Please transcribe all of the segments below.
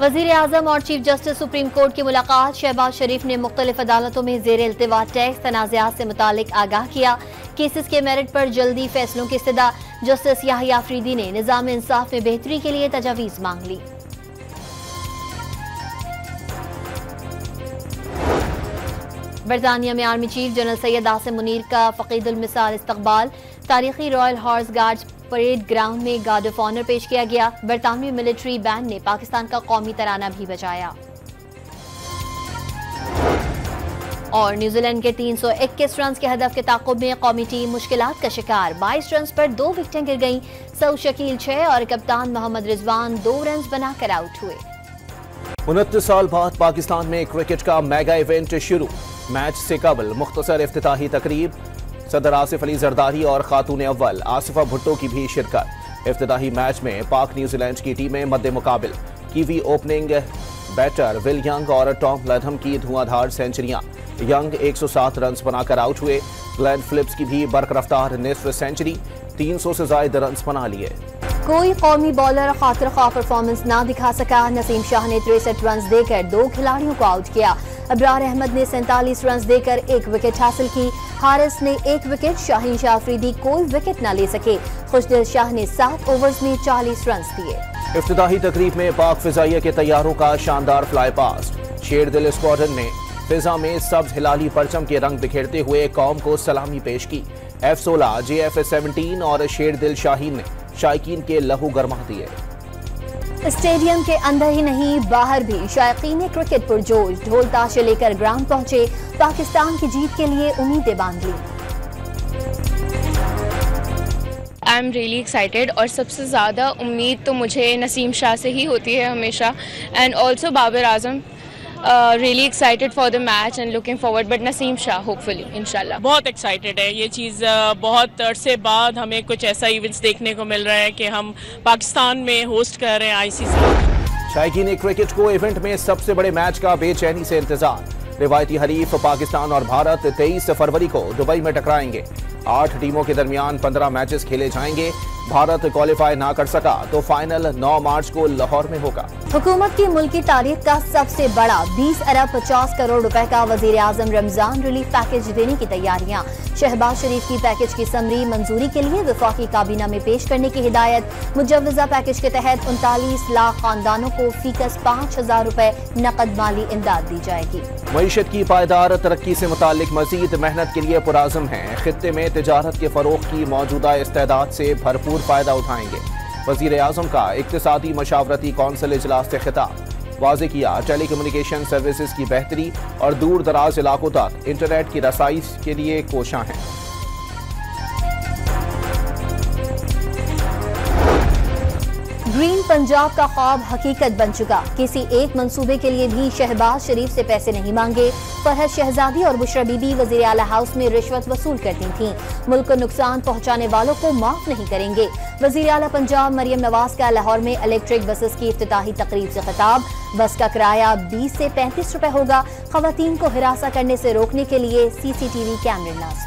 वजीर आजम और chief justice supreme court की मुलाकात। शहबाज शरीफ ने मुख्तलिफ अदालतों में जेर इल्तिवा टैक्स तनाज़ात से मुतालिक आगाह किया। केसेस के मेरिट पर जल्दी फैसलों की इस्तदा। जस्टिस याहिया अफरीदी ने निज़ाम इंसाफ में बेहतरी के लिए तजावीज़ मांग ली। बरतानिया में army chief general Syed Asim Munir का फ़कीदुल मिसाल इस्तकबाल। तारीखी royal horse guards parade ground में गार्ड ऑफ ऑनर पेश किया गया। बरतानवी मिलिट्री बैंड ने पाकिस्तान का कौमी तराना भी बजाया। और न्यूजीलैंड के 321 रन के हदफ के ताक़ुब में कौमी टीम मुश्किलात का शिकार। 22 रन पर 2 विकेटें गिर गईं। सऊद शकील 6 और कप्तान मोहम्मद रिजवान 2 रन बनाकर आउट हुए। 29 साल बाद पाकिस्तान में क्रिकेट का मेगा इवेंट शुरू। मैच से कबल मुख्तसर इफ्तिताही तकरीब। सदर आसिफ अली जरदारी और खातून अव्वल आसिफा भुट्टो की भी शिरकत। इफ्तिताही मैच में पाक न्यूजीलैंड की टीमें मद्दे मुकाबिल। Kiwi opening batter Will Young और टॉम लैथम की धुआंधार सेंचुरियां। यंग 107 रन बनाकर आउट हुए। ग्लेन फिलिप्स की भी बरकरफ्तार निस्फ सेंचुरी। 300 से ज्यादा रन बना लिए। कोई कौमी बॉलर खातिर ख्वाह परफॉर्मेंस ना दिखा सका। नसीम शाह ने 63 रन देकर 2 खिलाड़ियों को आउट किया। अब्रार अहमद ने 47 रन देकर 1 विकेट हासिल की। हारिस ने 1 विकेट। शाहीन शाह अफरीदी कोई विकेट न ले सके। खुशदिल शाह ने 7 ओवर्स में 40 रन दिए। इफ्तिताही तकरीब में पाक फिजाइया के तैयारों का शानदार फ्लाई पास्ट। शेरदिल स्क्वाड्रन ने फिजा में सब्ज हिलाली परचम के रंग बिखेरते हुए कौम को सलामी पेश की। F-16, JF-17 और शेरदिल शाहीन ने शायकीन के लहू गरमा दिए। स्टेडियम के अंदर ही नहीं बाहर भी शायकीन क्रिकेट पुरजोश। ढोल ताशे लेकर ग्राउंड पहुंचे। पाकिस्तान की जीत के लिए उम्मीदें बांध ली। आई एम रियली एक्साइटेड और सबसे ज़्यादा उम्मीद तो मुझे नसीम शाह से ही होती है हमेशा। And also Babar Azam. Really excited for the match and looking forward but Naseem Shah hopefully इंशाल्लाह। बहुत एक्साइटेड है। ये चीज़ बहुत अरसे बाद हमें कुछ ऐसा इवेंट्स देखने को मिल रहा है कि हम पाकिस्तान में होस्ट कर रहे हैं ICC। शायकीन क्रिकेट को इवेंट में सबसे बड़े मैच का बेचैनी से इंतजार। रिवायती हरीफ पाकिस्तान और भारत 23 फरवरी को दुबई में टकराएंगे। 8 टीमों के दरमियान 15 मैचेस खेले जाएंगे। भारत क्वालिफाई ना कर सका तो फाइनल 9 मार्च को लाहौर में होगा। हुकूमत की मुल्की तारीख का सबसे बड़ा 20 अरब 50 करोड़ रुपए का वजीर आजम रमजान रिलीफ पैकेज देने की तैयारियां। शहबाज शरीफ की पैकेज की समरी मंजूरी के लिए वफाकी काबीना में पेश करने की हिदायत। मुजव्वजा पैकेज के तहत 39 लाख खानदानों को फीकस 5000 रुपए नकद माली इमदाद दी जाएगी। मईशत की पायदार तरक्की से मुतालिक मजीद मेहनत के लिए पुराज़म है। खित्ते में तिजारत के फरोग की मौजूदा इस्तेदाद से भरपूर फायदा उठाएंगे। वजीर आजम का इक्तिसादी मशावरती कौंसिल इजलास से खिताब। वाज़े किया टेलीकम्युनिकेशन सर्विसेज की बेहतरी और दूर दराज इलाकों तक इंटरनेट की रसाई के लिए कोशां हैं। ग्रीन पंजाब का ख्वाब हकीकत बन चुका। किसी एक मंसूबे के लिए भी शहबाज शरीफ से पैसे नहीं मांगे। फरहद शहजादी और बुशरा बीबी वज़ीर आला हाउस में रिश्वत वसूल करती थीं। मुल्क को नुकसान पहुंचाने वालों को माफ नहीं करेंगे। वज़ीर आला पंजाब मरियम नवाज का लाहौर में इलेक्ट्रिक बसेस की इफ्तिताही तकरीब से खिताब। बस का किराया 20 से 35 रुपए होगा। खवातीन को हिरासा करने से रोकने के लिए CCTV कैमरे नस्ब।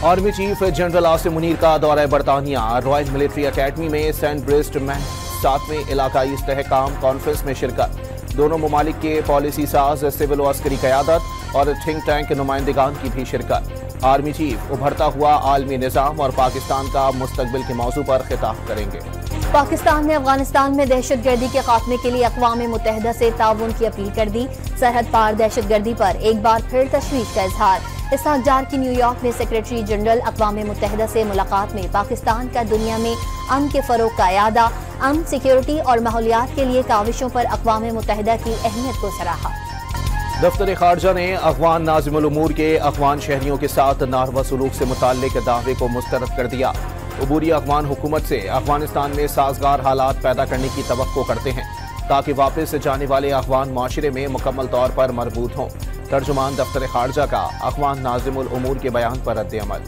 Army chief general Asim Munir का दौरा बरतानिया। रॉयल मिलिट्री अकेडमी में सेंट ब्रिस्ट में 7वें इलाकाई इस्तेहकाम कॉन्फ्रेंस में शिरकत। दोनों ममालिक के पॉलिसी साज, सिविल व अस्करी क़यादत और थिंक टैंक नुमाइंदगान की भी शिरकत। आर्मी चीफ उभरता हुआ आलमी निज़ाम और पाकिस्तान का मुस्तकबिल के मौजू पर खिताब करेंगे। पाकिस्तान ने अफगानिस्तान में दहशतगर्दी के खात्मे के लिए अक़वाम मुत्तहिदा से ताउन की अपील कर दी। सरहद पार दहशतगर्दी पर एक बार फिर तशवीश का इजहार। इसहाक डार की न्यूयॉर्क में सेक्रेटरी जनरल अक़वाम मुत्तहिदा से मुलाकात में पाकिस्तान का दुनिया में अमन के फ़रोग़ का इरादा। अमन, सिक्योरिटी और माहौलियात के लिए काविशों पर अक़वाम मुत्तहिदा की अहमियत को सराहा। दफ्तर खारजा ने अफ़गान नाज़िमुल उमूर के अफ़गान शहरियों के साथ नारवा सलूक से मुताल्लिक़ दावे को मुस्तरद कर दिया। उबूरी अफ़गान हुकूमत से अफ़गानिस्तान में साजगार हालात पैदा करने की तवक्को करते हैं ताकि वापस जाने वाले अफ़गान माशरे में मुकम्मल तौर पर मरबूत हों। तर्जुमान दफ्तर खारजा का अफ़गान नाज़िमुल उमूर के बयान पर रद्द-ए-अमल।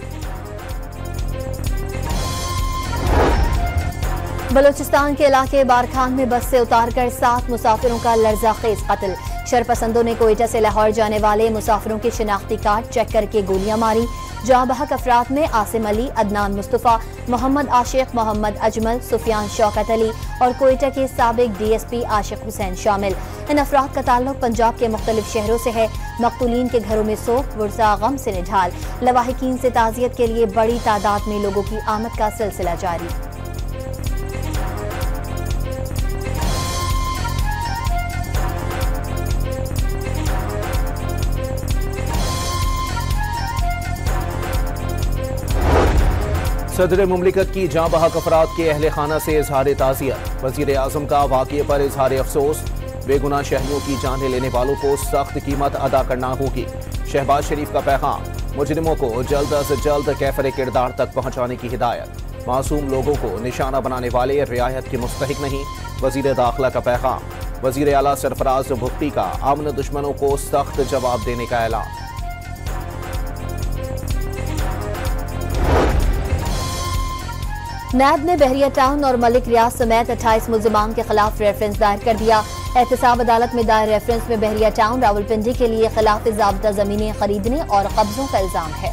बलोचिस्तान के इलाके बारखान में बस से उतारकर 7 मुसाफिरों का लर्ज़ाखेज़ कत्ल। शरपसंदों ने कोयटा से लाहौर जाने वाले मुसाफिरों की शिनाख्ती कार्ड चेक करके गोलियां मारी। जहां बहक अफराद में आसिम अली, अदनान मुस्तफा, मोहम्मद आशिक, मोहम्मद अजमल, सुफियान शौकत अली और कोयटा के साबिक DSP आशिक हुसैन शामिल। इन अफराद का ताल्लुक पंजाब के मुख्तलिफ शहरों से है। मकतूलीन के घरों में सोग वुर्सा गम से निढाल। लवाहिकीन से ताज़ियत के लिए बड़ी तादाद में लोगों की आमद का सिलसिला जारी। सदर मुमलिकत की जाँ बहक अफराद के अहले खाना से इजहार ताज़ियत। वज़ीर आज़म का वाक़े पर इजहार अफसोस। बेगुनाह शहरियों की जानें लेने वालों को सख्त कीमत अदा करना होगी। शहबाज शरीफ का पैगाम, मुजरिमों को जल्द अज जल्द कैफरे किरदार तक पहुँचाने की हिदायत। मासूम लोगों को निशाना बनाने वाले रियायत के मुस्तहिक नहीं। वज़ीर दाखिला का पैगाम, वज़ीर आला सरफराज भुट्टी का अमन दुश्मनों को सख्त जवाब देने का ऐलान। नैब ने बहरिया टाउन और मलिक रियाज समेत 28 मुल्जिमान के खिलाफ रेफरेंस दायर कर दिया। एहतसाब अदालत में दायर रेफरेंस में बहरिया टाउन रावलपिंडी के लिए खिलाफ ज़ाब्ता ज़मीनें खरीदने और कब्जों का इल्जाम है।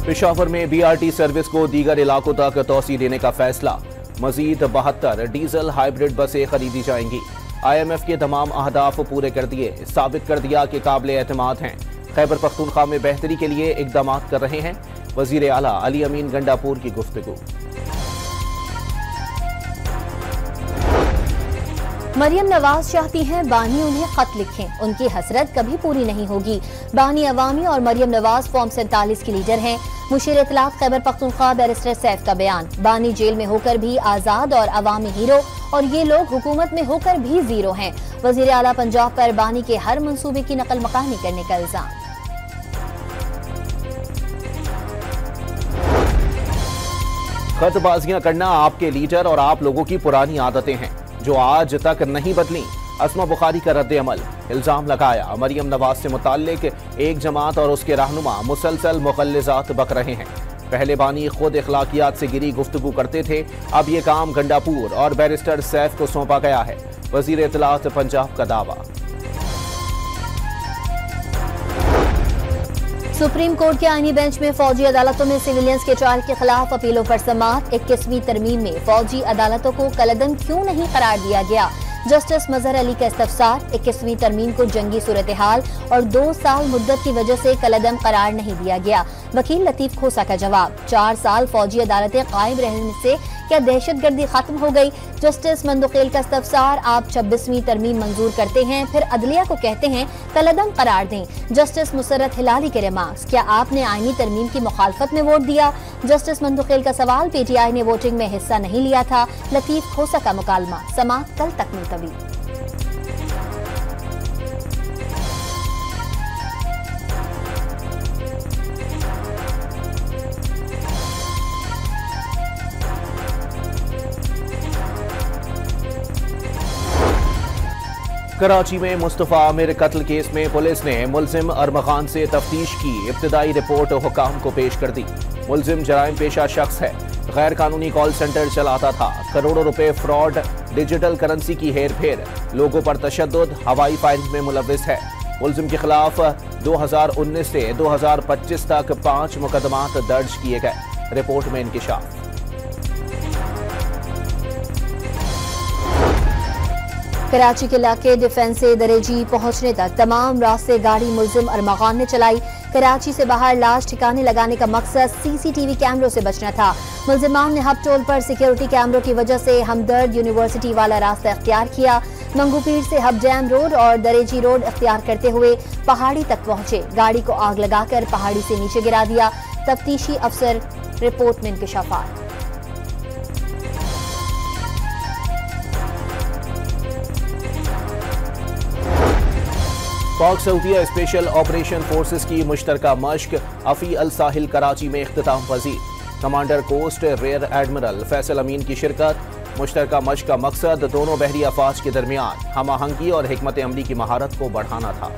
पेशावर में BRT सर्विस को दीगर इलाकों तक तोसी देने का फैसला। मजीद 72 डीजल हाइब्रिड बसें खरीदी जाएंगी। IMF के तमाम अहदाफ पूरे कर दिए, साबित कर दिया कि काबिल एतमाद हैं। खैबर पख्तूनख्वा में बेहतरी के लिए इकदाम कर रहे हैं। वजीर आला अली अमीन गंडापुर की गुफ्तगू। मरियम नवाज चाहती हैं बानी उन्हें खत लिखें, उनकी हसरत कभी पूरी नहीं होगी। बानी अवामी और मरियम नवाज फॉर्म 47 की लीडर हैं। मुशीर इत्तलात खैबर पख्तूनख्वा बैरिस्टर सैफ का बयान, बानी जेल में होकर भी आजाद और अवामी हीरो और ये लोग हुकूमत में होकर भी जीरो हैं। वजीर आला पंजाब पर बानी के हर मंसूबे की नकल मकानी करने का इल्जाम। खतबाजियां करना आपके लीडर और आप लोगों की पुरानी आदतें हैं जो आज तक नहीं बदली। अस्मा बुखारी का रद्द अमल, इल्जाम लगाया मरियम नवाज से मुताल्लिक एक जमात और उसके रहनुमा मुसलसल मुखल्लिजात बक रहे हैं। पहले बानी खुद इखलाकियात से गिरी गुफ्तगू करते थे, अब ये काम गंडापुर और बैरिस्टर सैफ को सौंपा गया है। वजीर इत्तलात पंजाब का दावा। सुप्रीम कोर्ट के आईनी बेंच में फौजी अदालतों में सिविलियंस के ट्रायल के खिलाफ अपीलों पर समाअत। 21वीं तरमीम में फौजी अदालतों को कलअदम क्यों नहीं करार दिया गया? जस्टिस मजहर अली का इस्तफसार। 21वीं तरमीम को जंगी सूरत हाल और 2 साल मुद्दत की वजह से कलअदम करार नहीं दिया गया। वकील लतीफ खोसा का जवाब, 4 साल फौजी अदालतें कायम रहने से क्या दहशतगर्दी खत्म हो गई? जस्टिस मंदुखेल का इस्तफसार, आप 26वीं तरमीम मंजूर करते हैं फिर अदलिया को कहते हैं कलअदम करार दें। जस्टिस मुसर्रत हिलाली के रिमार्क्स, क्या आपने आईनी तरमीम की मुखालफत में वोट दिया? जस्टिस मंदुखेल का सवाल, PTI ने वोटिंग में हिस्सा नहीं लिया था। लतीफ खोसा का मुकालमा, समाअत कल तक मुलतवी। कराची में मुस्तफा आमिर कत्ल केस में पुलिस ने मुलजिम अरमगान से तफ्तीश की। इब्तिदाई रिपोर्ट हुकाम को पेश कर दी। मुलजिम जराइम पेशा शख्स है, गैर कानूनी कॉल सेंटर चलाता था, करोड़ों रुपए फ्रॉड, डिजिटल करेंसी की हेर फेर, लोगों पर तशद्दुद, हवाई फायरिंग में मुलविस है। मुलजिम के खिलाफ 2019 से 2025 तक 5 मुकदमात दर्ज किए गए। रिपोर्ट में इंकिशाफ। कराची के इलाके डिफेंस से दरेजी पहुंचने तक तमाम रास्ते गाड़ी मुलजिम अरमगान ने चलाई। कराची से बाहर लाश ठिकाने लगाने का मकसद CCTV कैमरों से बचना था। मुलजिमान ने हब टोल पर सिक्योरिटी कैमरों की वजह से हमदर्द यूनिवर्सिटी वाला रास्ता इख्तियार किया। मंगूपीर से हब डैम रोड और दरेजी रोड इख्तियार करते हुए पहाड़ी तक पहुंचे। गाड़ी को आग लगाकर पहाड़ी से नीचे गिरा दिया। तफ्तीशी अफसर, रिपोर्ट में इंकिशाफात। पाक सऊदिया स्पेशल ऑपरेशन फोर्सेस की मुश्तरका मश्क अफी अल साहिल कराची में इख्तिताम पजीर। Commander coast rear admiral Faisal Amin की शिरकत। मुश्तरका मश्क का मकसद दोनों बहरी अफवाज के दरमियान हम आहंगी और हिकमत अमली की महारत को बढ़ाना था।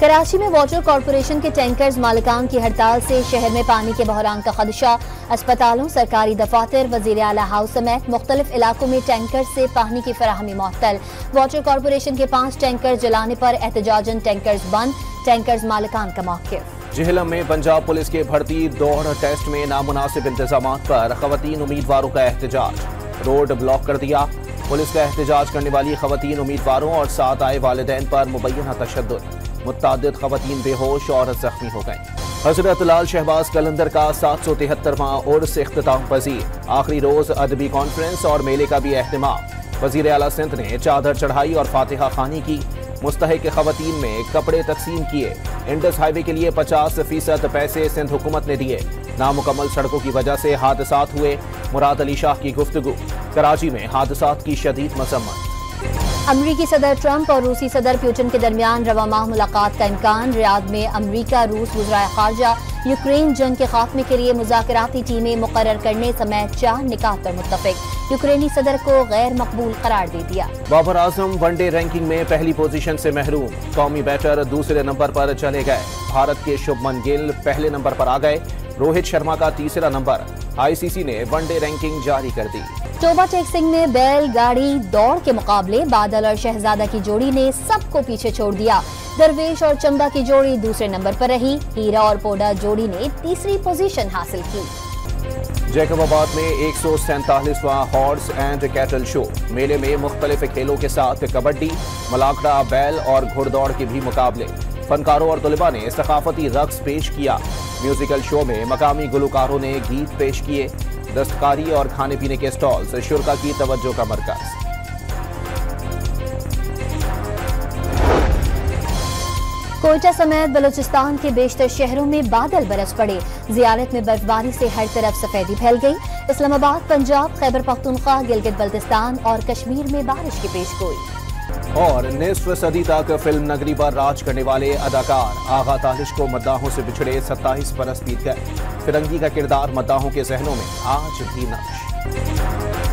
कराची में वाटर कॉरपोरेशन के टैंकर्स मालिकान की हड़ताल से शहर में पानी के बहरान का खदशा। अस्पतालों, सरकारी दफातर, वजीर आला हाउस समेत मुख्तलिफ इलाकों में टैंकर से पानी की फराहमी मुअत्तल। वाटर कॉरपोरेशन के 5 टैंकर जलाने पर एहतजाजन टैंकर्स बंद। टैंकर्स मालिकान का मौक़िफ़। जिहलम में पंजाब पुलिस के भर्ती दौड़ टेस्ट में नामुनासिब इंतजाम पर खवातीन उम्मीदवारों का एहतजाज। रोड ब्लॉक कर दिया। पुलिस का एहतजाज करने वाली खवातीन उम्मीदवारों और साथ आए वालिदैन पर मुबैना तशद्दुद। मुत्तादिद खवातीन बेहोश और जख्मी हो गए। हजरत लाल शहबाज कलंदर का 773वां उर्स इख्तिताम पजीर। आखिरी रोज अदबी कॉन्फ्रेंस और मेले का भी एहतमाम। वजीर आला सिंध ने चादर चढ़ाई और फातिहा खानी की। मुस्तहिक खवातीन में कपड़े तकसीम किए। इंडस हाईवे के लिए 50% पैसे सिंध हुकूमत ने दिए। नामुकम्मल सड़कों की वजह से हादसात हुए। मुराद अली शाह की गुफ्तगू। कराची में हादसात की शदीद मजम्मत। अमरीकी सदर ट्रंप और रूसी सदर पुतिन के दरमियान रवा माह मुलाकात का इम्कान। रियाद में अमरीका रूस वज़राए ख़ारजा यूक्रेन जंग के खात्मे के लिए मुज़ाकराती टीमें मुकर्रर करने समेत 4 निकात पर मुत्तफ़िक। यूक्रेनी सदर को गैर मकबूल करार दे दिया। बाबर आजम वनडे रैंकिंग में पहली पोजीशन से महरूम। कौमी बैटर दूसरे नंबर पर चले गए। भारत के शुभमन गिल पहले नंबर पर आ गए। रोहित शर्मा का तीसरा नंबर। आईसीसी ने वनडे रैंकिंग जारी कर दी। टोबा टेक्सिंग में बैलगाड़ी दौड़ के मुकाबले बादल और शहजादा की जोड़ी ने सबको पीछे छोड़ दिया। दरवेश और चंबा की जोड़ी दूसरे नंबर पर रही। हीरा और पोडा जोड़ी ने तीसरी पोजीशन हासिल की। जैकबाबाद में 147वां हॉर्स एंड कैटल शो। मेले में मुख्तलिफ खेलों के साथ कबड्डी, मलाखड़ा, बैल और घुड़दौड़ के भी मुकाबले। फनकारों और तलबा ने सकाफती रक्स पेश किया। म्यूजिकल शो में मकामी गुलकारों ने गीत पेश किए। दस्तकारी और खाने पीने के स्टॉल्स शुरा की तवज्जो का मरकज। कोयटा समेत बलूचिस्तान के बेशतर शहरों में बादल बरस पड़े। जियारत में बर्फबारी से हर तरफ सफेदी फैल गई। इस्लामाबाद, पंजाब, खैबर पख्तूनख्वा, गिलगित बल्तिस्तान और कश्मीर में बारिश की पेशगोई। और निस्फ सदी तक फिल्म नगरी पर राज करने वाले अदाकार आगा तालिश को मद्दाहों से बिछड़े 27 बरस बीत गए। फिरंगी का किरदार मद्दाहों के जहनों में आज भी नक्श।